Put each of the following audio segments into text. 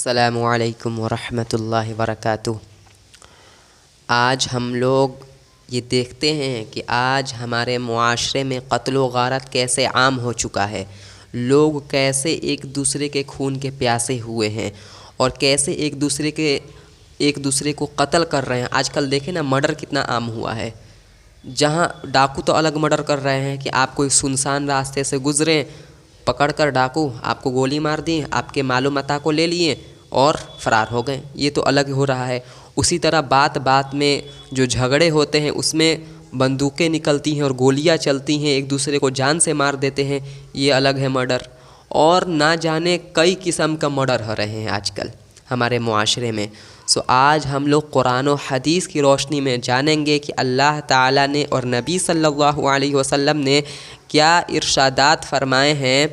السلام علیکم ورحمۃ اللہ وبرکاتہ۔ آج ہم لوگ یہ دیکھتے ہیں کہ آج ہمارے معاشرے میں قتل و غارت کیسے عام ہو چکا ہے، لوگ کیسے ایک دوسرے کے خون کے پیاسے ہوئے ہیں اور کیسے ایک دوسرے کو قتل کر رہے ہیں۔ آج کل دیکھیں نا، مرڈر کتنا عام ہوا ہے، جہاں ڈاکو تو الگ مرڈر کر رہے ہیں کہ آپ کوئی سنسان راستے سے گزریں، پکڑ کر ڈاکو آپ کو گولی مار دی، آپ کے مال و متاع کو لے لیے اور فرار ہو گئے، یہ تو الگ ہو رہا ہے۔ اسی طرح بات بات میں جو جھگڑے ہوتے ہیں اس میں بندوقیں نکلتی ہیں اور گولیاں چلتی ہیں، ایک دوسرے کو جان سے مار دیتے ہیں، یہ الگ ہے مرڈر۔ اور نہ جانے کئی قسم کا مرڈر ہو رہے ہیں آج کل ہمارے معاشرے میں۔ آج ہم لوگ قرآن و حدیث کی روشنی میں جانیں گے کہ اللہ تعالیٰ نے اور نبی صلی اللہ علیہ وسلم نے کیا ارشادات فرمائے ہیں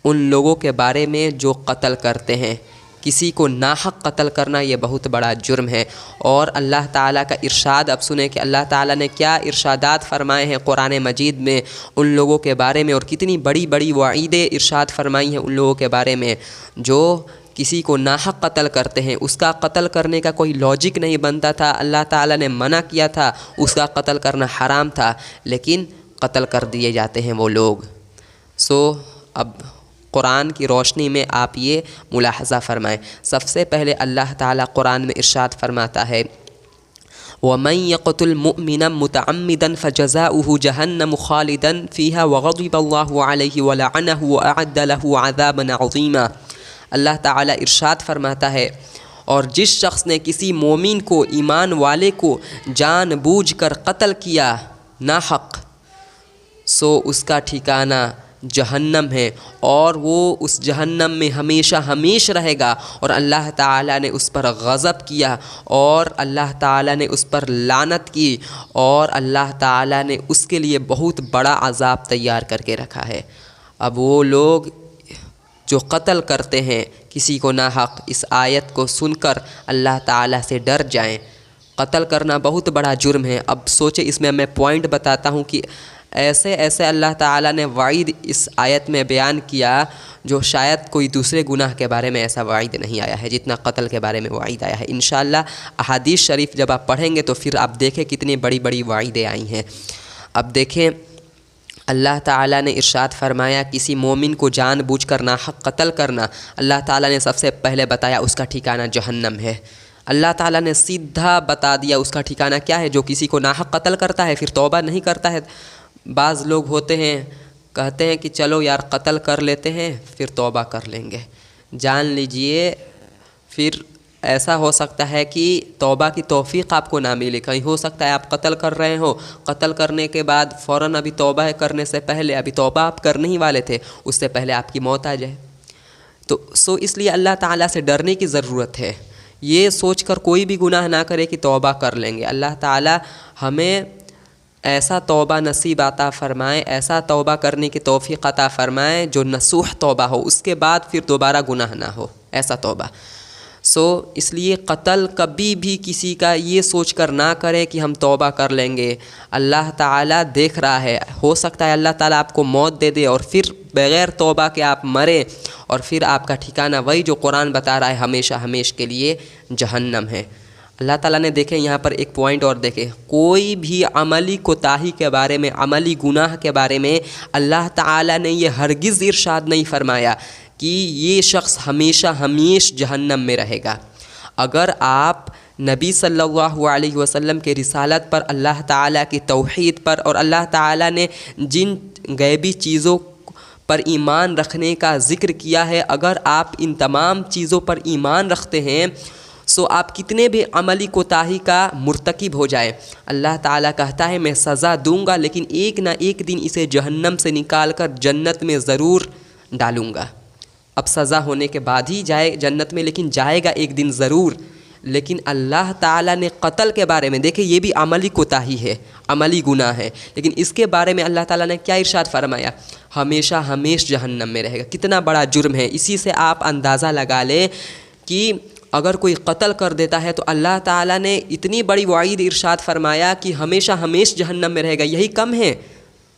ان لوگوں کے بارے میں جو قتل کرتے ہیں۔ کسی کو ناحق قتل کرنا یہ بہت بڑا جرم ہے، اور اللہ تعالیٰ کا ارشاد اب سنیں کہ اللہ تعالیٰ نے کیا ارشادات فرمائے ہیں قرآن مجید میں ان لوگوں کے بارے میں، اور کتنی بڑی بڑی وعیدیں ارشاد فرمائی ہیں ان لوگوں کے بارے میں جو کسی کو ناحق قتل کرتے ہیں۔ اس کا قتل کرنے کا کوئی لاجک نہیں بنتا تھا، اللہ تعالیٰ نے منع کیا تھا، اس کا قتل کرنا حرام تھا، لیکن قتل کر دیے جاتے ہیں وہ لوگ۔ اب قرآن کی روشنی میں آپ یہ ملاحظہ فرمائیں۔ سب سے پہلے اللہ تعالیٰ قرآن میں ارشاد فرماتا ہے، وَمَن يَقْتُلْ مُؤْمِنًا مُتَعَمِّدًا فَجَزَاؤُهُ جَهَنَّمُ خَالِدًا فِيهَا وَغَضِبَ اللَّهُ عَلَيْهِ وَلَعَنَهُ وَأَعَدَّ لَهُ عَذَابًا عَظِيمًا۔ اللہ تعالیٰ ارشاد فرماتا ہے، اور جس شخص نے کسی مومن کو، ایمان والے کو جان بوجھ کر قتل کیا ناحق، اس کا ٹھکانہ جہنم ہے، اور وہ اس جہنم میں ہمیشہ ہمیشہ رہے گا، اور اللہ تعالیٰ نے اس پر غضب کیا، اور اللہ تعالیٰ نے اس پر لعنت کی، اور اللہ تعالیٰ نے اس کے لیے بہت بڑا عذاب تیار کر کے رکھا ہے۔ اب وہ لوگ جو قتل کرتے ہیں کسی کو ناحق، اس آیت کو سن کر اللہ تعالیٰ سے ڈر جائیں۔ قتل کرنا بہت بڑا جرم ہے۔ اب سوچیں، اس میں میں پوائنٹ بتاتا ہوں کہ ایسے اللہ تعالیٰ نے وعید اس آیت میں بیان کیا جو شاید کوئی دوسرے گناہ کے بارے میں ایسا وعید نہیں آیا ہے جتنا قتل کے بارے میں وعید آیا ہے۔ انشاءاللہ احادیث شریف جب آپ پڑھیں گے تو پھر آپ دیکھیں کتنی بڑی بڑی وعیدیں آئی ہیں۔ اب دیکھیں، اللہ تعالیٰ نے ارشاد فرمایا کسی مومن کو جان بوجھ کر ناحق قتل کرنا، اللہ تعالیٰ نے سب سے پہلے بتایا اس کا ٹھکانہ جہنم ہے۔ اللہ تعالیٰ نے سیدھا بتا دیا اس کا ٹھکانہ کیا ہے۔ جو کسی کو ناحق قتل کرتا ہے پھر توبہ نہیں کرتا ہے۔ بعض لوگ ہوتے ہیں کہتے ہیں کہ چلو یار قتل کر لیتے ہیں پھر توبہ کر لیں گے، جان لیجئے پھر ایسا ہو سکتا ہے کہ توبہ کی توفیق آپ کو نہ ملے۔ کہیں ہو سکتا ہے آپ قتل کر رہے ہو، قتل کرنے کے بعد فوراً ابھی توبہ کرنے سے پہلے، ابھی توبہ آپ کرنے ہی والے تھے، اس سے پہلے آپ کی موت آ جائے۔ تو اس لیے اللہ تعالیٰ سے ڈرنے کی ضرورت ہے، یہ سوچ کر کوئی بھی گناہ نہ کرے کہ توبہ کر لیں گے۔ اللہ تعالیٰ ہمیں ایسا توبہ نصیب عطا فرمائے، ایسا توبہ کرنے کی توفیق عطا فرمائے جو نصوح توبہ ہو، اس کے بعد پھر دوبارہ گناہ نہ ہو، ایسا توبہ۔ اس لیے قتل کبھی بھی کسی کا یہ سوچ کر نہ کرے کہ ہم توبہ کر لیں گے، اللہ تعالیٰ دیکھ رہا ہے، ہو سکتا ہے اللہ تعالیٰ آپ کو موت دے دے اور پھر بغیر توبہ کے آپ مریں، اور پھر آپ کا ٹھکانہ وہی جو قرآن بتا رہا ہے ہمیشہ ہمیشہ کے لیے جہنم ہے۔ اللہ تعالیٰ نے دیکھیں یہاں پر ایک پوائنٹ اور دیکھیں، کوئی بھی عملی کوتاہی کے بارے میں، عملی گناہ کے بارے میں اللہ تعالیٰ نے یہ ہرگز ارشاد نہیں فرمایا کہ یہ شخص ہمیشہ ہمیشہ جہنم میں رہے گا۔ اگر آپ نبی صلی اللہ علیہ وسلم کے رسالت پر، اللہ تعالیٰ کی توحید پر، اور اللہ تعالیٰ نے جن غیبی چیزوں پر ایمان رکھنے کا ذکر کیا ہے، اگر آپ ان تمام چیزوں پر ایمان رکھتے ہیں، آپ کتنے بھی عملی کوتاہی کا مرتکب ہو جائے، اللہ تعالیٰ کہتا ہے میں سزا دوں گا، لیکن ایک نہ ایک دن اسے جہنم سے نکال کر جنت میں ضرور ڈالوں گا۔ اب سزا ہونے کے بعد ہی جائے جنت میں، لیکن جائے گا ایک دن ضرور۔ لیکن اللہ تعالیٰ نے قتل کے بارے میں، دیکھیں یہ بھی عملی کوتاہی ہے، عملی گناہ ہے، لیکن اس کے بارے میں اللہ تعالیٰ نے کیا ارشاد فرمایا؟ ہمیشہ ہمیشہ جہنم میں رہے گا۔ کتنا بڑا جرم ہے، اسی سے آپ اندازہ لگا لیں کہ اگر کوئی قتل کر دیتا ہے تو اللہ تعالیٰ نے اتنی بڑی وعید ارشاد فرمایا کہ ہمیشہ ہمیشہ جہنم میں رہے گا، یہی کم ہے؟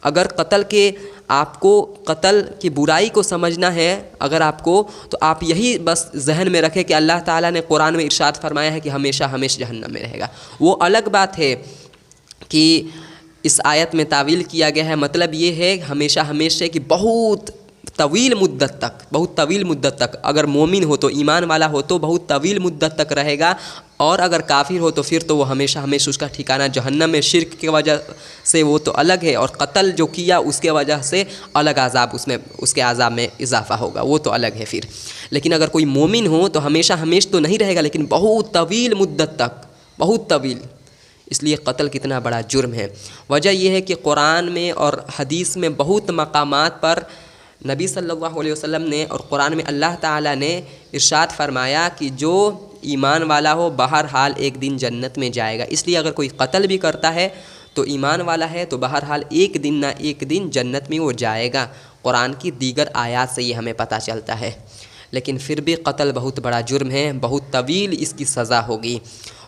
اگر قتل کے آپ کو قتل کی برائی کو سمجھنا ہے اگر آپ کو، تو آپ یہی بس ذہن میں رکھیں کہ اللہ تعالیٰ نے قرآن میں ارشاد فرمایا ہے کہ ہمیشہ ہمیشہ جہنم میں رہے گا۔ وہ الگ بات ہے کہ اس آیت میں تعویل کیا گیا ہے، مطلب یہ ہے ہمیشہ ہمیشہ کہ بہت طویل مدت تک اگر مومن ہو تو، ایمان والا ہو تو بہت طویل مدت تک رہے گا، اور اگر کافر ہو تو پھر تو وہ ہمیشہ ہمیشہ اس کا ٹھکانہ جہنم میں، شرک کی وجہ سے وہ تو الگ ہے، اور قتل جو کیا اس کے وجہ سے الگ عذاب اس کے عذاب میں اضافہ ہوگا، وہ تو الگ ہے پھر۔ لیکن اگر کوئی مومن ہو تو ہمیشہ ہمیشہ تو نہیں رہے گا، لیکن بہت طویل مدت تک، بہت طویل۔ اس لیے قتل کتنا بڑا جرم ہے۔ وجہ یہ ہے کہ قرآن میں اور حدیث میں بہت مقامات پر نبی صلی اللہ علیہ وسلم نے اور قرآن میں اللہ تعالیٰ نے ارشاد فرمایا کہ جو ایمان والا ہو بہرحال ایک دن جنت میں جائے گا۔ اس لیے اگر کوئی قتل بھی کرتا ہے تو ایمان والا ہے تو بہرحال ایک دن نہ ایک دن جنت میں وہ جائے گا۔ قرآن کی دیگر آیات سے یہ ہمیں پتہ چلتا ہے۔ لیکن پھر بھی قتل بہت بڑا جرم ہے، بہت طویل اس کی سزا ہوگی۔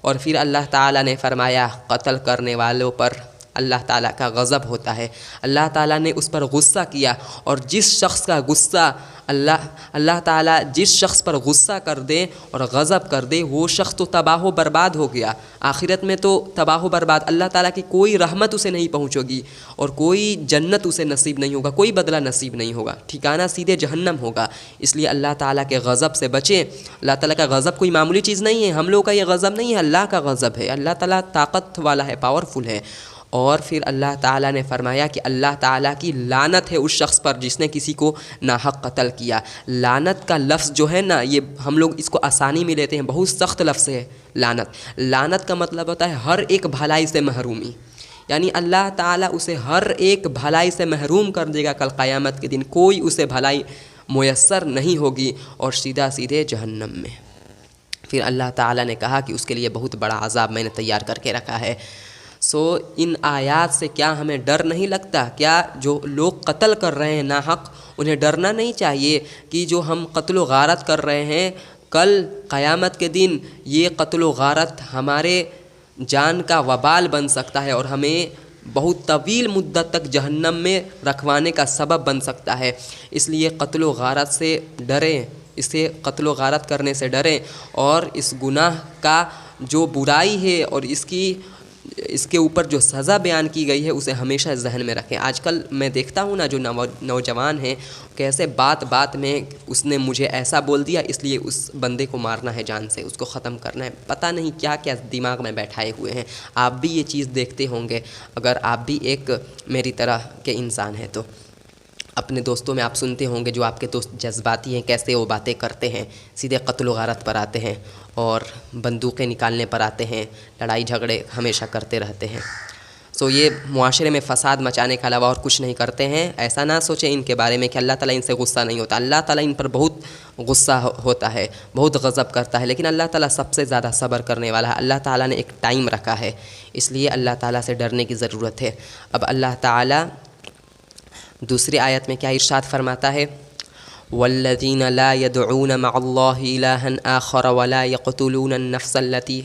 اور پھر اللہ تعالیٰ نے فرمایا قتل کرنے والوں پر اللہ تعالیٰ کا غضب ہوتا ہے، اللہ تعالیٰ نے اس پر غصہ کیا، اور جس شخص کا غصہ اللہ تعالیٰ جس شخص پر غصہ کر دے اور غضب کر دے وہ شخص تو تباہ و برباد ہو گیا، آخرت میں تو تباہ و برباد، اللہ تعالیٰ کی کوئی رحمت اسے نہیں پہنچے گی اور کوئی جنت اسے نصیب نہیں ہوگا، کوئی بدلہ نصیب نہیں ہوگا، ٹھکانہ سیدھے جہنم ہوگا۔ اس لیے اللہ تعالیٰ کے غضب سے بچیں۔ اللہ تعالیٰ کا غضب کوئی معمولی چیز نہیں ہے، ہم لوگ کا یہ غضب نہیں ہے، اللہ کا غضب ہے، اللہ تعالیٰ طاقت والا ہے، پاورفل ہے۔ اور پھر اللہ تعالیٰ نے فرمایا کہ اللہ تعالیٰ کی لعنت ہے اس شخص پر جس نے کسی کو ناحق قتل کیا۔ لعنت کا لفظ جو ہے نا، یہ ہم لوگ اس کو آسانی میں لیتے ہیں، بہت سخت لفظ ہے لعنت۔ لعنت کا مطلب ہوتا ہے ہر ایک بھلائی سے محرومی، یعنی اللہ تعالیٰ اسے ہر ایک بھلائی سے محروم کر دے گا، کل قیامت کے دن کوئی اسے بھلائی میسر نہیں ہوگی اور سیدھے جہنم میں۔ پھر اللہ تعالیٰ نے کہا کہ اس کے لیے بہت بڑا عذاب میں نے تیار کر کے رکھا ہے۔ ان آیات سے کیا ہمیں ڈر نہیں لگتا؟ کیا جو لوگ قتل کر رہے ہیں ناحق، انہیں ڈرنا نہیں چاہیے کہ جو ہم قتل و غارت کر رہے ہیں، کل قیامت کے دن یہ قتل و غارت ہمارے جان کا وبال بن سکتا ہے اور ہمیں بہت طویل مدت تک جہنم میں رکھوانے کا سبب بن سکتا ہے۔ اس لیے قتل و غارت سے ڈریں، اسے قتل و غارت کرنے سے ڈریں، اور اس گناہ کا جو برائی ہے اور اس کے اوپر جو سزا بیان کی گئی ہے اسے ہمیشہ ذہن میں رکھیں۔ آج کل میں دیکھتا ہوں نا جو نوجوان ہیں، کیسے بات میں اس نے مجھے ایسا بول دیا اس لیے اس بندے کو مارنا ہے جان سے، اس کو ختم کرنا ہے، پتہ نہیں کیا کیا دماغ میں بیٹھائے ہوئے ہیں۔ آپ بھی یہ چیز دیکھتے ہوں گے، اگر آپ بھی ایک میری طرح کے انسان ہیں تو اپنے دوستوں میں آپ سنتے ہوں گے جو آپ کے دوست جذباتی ہیں، کیسے وہ باتیں کرتے ہیں، سیدھے قتل و غارت پر آتے ہیں اور بندوقیں نکالنے پر آتے ہیں، لڑائی جھگڑے ہمیشہ کرتے رہتے ہیں۔ یہ معاشرے میں فساد مچانے کے علاوہ اور کچھ نہیں کرتے ہیں۔ ایسا نہ سوچیں ان کے بارے میں کہ اللہ تعالیٰ ان سے غصہ نہیں ہوتا، اللہ تعالیٰ ان پر بہت غصہ ہوتا ہے، بہت غضب کرتا ہے، لیکن اللہ تعالیٰ سب سے زیادہ صبر کرنے والا ہے۔ اللہ تعالیٰ نے ایک ٹائم رکھا ہے، اس لیے اللہ تعالیٰ سے ڈرنے کی ضرورت ہے۔ اب اللہ تعالیٰ دوسری آیت میں کیا ارشاد فرماتا ہے؟ وَالَّذِينَ لَا يَدْعُونَ مَعَ اللَّهِ إِلَٰهًا آخَرَ وَلَا يَقْتُلُونَ النَّفْسَ الَّتِي